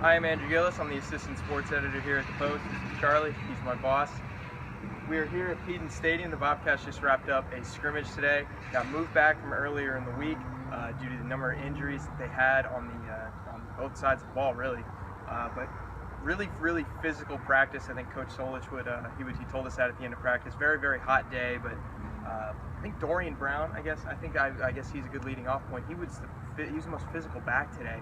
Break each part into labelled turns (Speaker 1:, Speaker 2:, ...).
Speaker 1: Hi, I'm Andrew Gillis. I'm the assistant sports editor here at the Post. This is Charlie. He's my boss. We are here at Peden Stadium. The Bobcats just wrapped up a scrimmage today. Got moved back from earlier in the week due to the number of injuries that they had on both sides of the ball, really. But really physical practice. I think Coach Solich he told us that at the end of practice. Very hot day, but I think Dorian Brown. I guess he's a good leading off point. He was the most physical back today.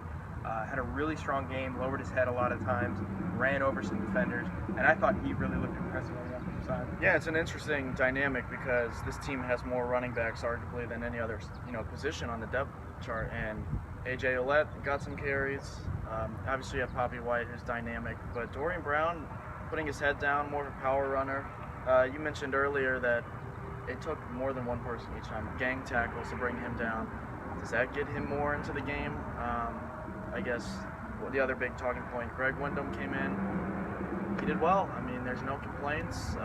Speaker 1: Had a really strong game, lowered his head a lot of times, ran over some defenders, and I thought he really looked impressive on the offensive side.
Speaker 2: Yeah, it's an interesting dynamic because this team has more running backs arguably than any other position on the depth chart, and A.J. Ouellette got some carries. Obviously you have Poppy White, who's dynamic, but Dorian Brown putting his head down, more of a power runner. You mentioned earlier that it took more than one person each time, gang tackles, to bring him down. Does that get him more into the game? I guess the other big talking point, Greg Windham came in. He did well. I mean, there's no complaints.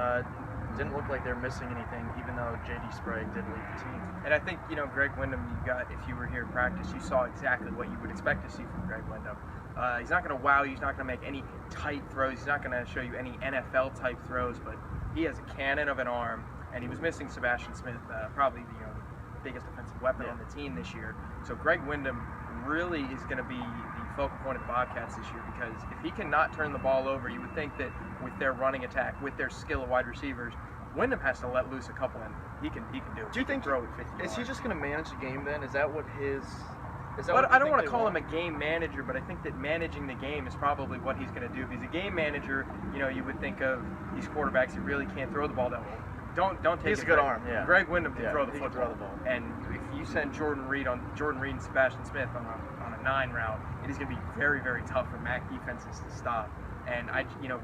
Speaker 2: Didn't look like they're missing anything, even though J.D. Sprague did lead the team.
Speaker 1: And I think, Greg Windham, if you were here in practice, you saw exactly what you would expect to see from Greg Windham. He's not going to wow you. He's not going to make any tight throws. He's not going to show you any NFL-type throws, but he has a cannon of an arm, and he was missing Sebastian Smith, probably the biggest offensive weapon on the team this year. So Greg Windham really is going to be the focal point of the Bobcats this year, because if he cannot turn the ball over, you would think that with their running attack, with their skill of wide receivers, Windham has to let loose a couple, and he can do it.
Speaker 2: Do you think
Speaker 1: throw it 50
Speaker 2: is he just going to manage the game then? Is that what his?
Speaker 1: I don't want to call him a game manager, but I think that managing the game is probably what he's going to do. If he's a game manager, you would think of these quarterbacks who really can't throw the ball that well. Don't take.
Speaker 2: He's a good arm. Yeah.
Speaker 1: Greg Windham can throw the football.
Speaker 2: Throw the ball.
Speaker 1: And if you send Jordan Reed and Sebastian Smith on a 9 route, it is going to be very tough for MAC defenses to stop. And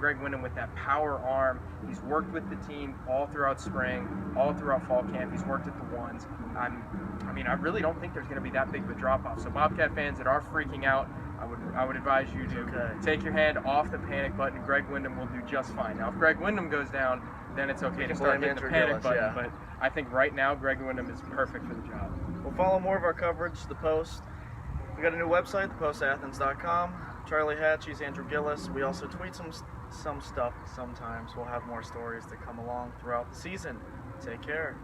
Speaker 1: Greg Windham with that power arm, he's worked with the team all throughout spring, all throughout fall camp. He's worked at the ones. I really don't think there's going to be that big of a drop off. So Bobcat fans that are freaking out, I would advise you to take your hand off the panic button. Greg Windham will do just fine. Now, if Greg Windham goes down, then it's okay to start hitting the panic button.
Speaker 2: Yeah.
Speaker 1: But I think right now, Greg Windham is perfect for the job.
Speaker 2: We'll follow more of our coverage, The Post. We got a new website, thepostathens.com. Charlie Hatch, Andrew Gillis. We also tweet some stuff sometimes. We'll have more stories that come along throughout the season. Take care.